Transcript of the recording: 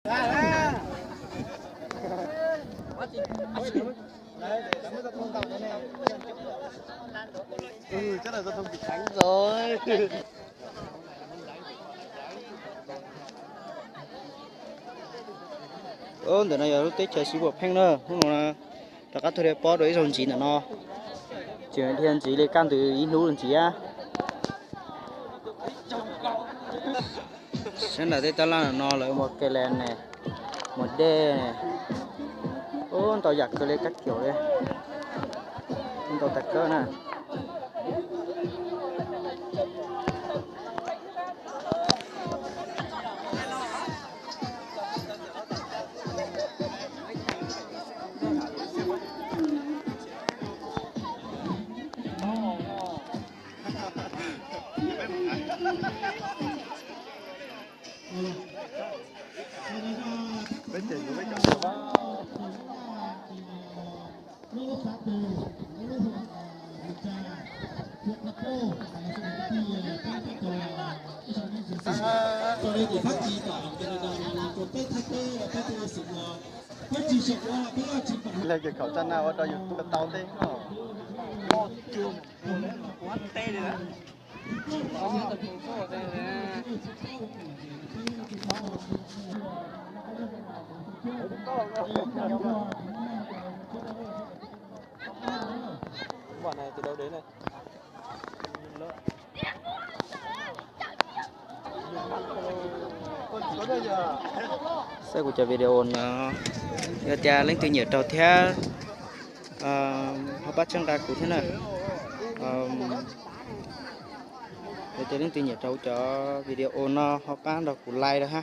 Ừ, chắc là giao thông bị tránh rồi. Từ này giờ lúc tết chơi xíu bột phanh nữa, không là tất cả thời bỏ đấy rồi chỉ là nó chuyện thiên chỉ lấy can từ ít nú làm chỉ á. Xem là tết ta là nó lại một cái len này, một đê này. Tao giặt cái lấy cách kiểu đây, tao tạch cơ nè. Lên cái khẩu trang nào ở đó dùng cái tàu thế hả? Chuông, quán tê rồi đó. Bọn này từ đâu đến này? Sẽ của cho video nó cha lên từ nhiều trâu theo họ bắt chân ra cụ thế này để lên từ nhiều trâu cho video nó họ bán được cụ like đó ha.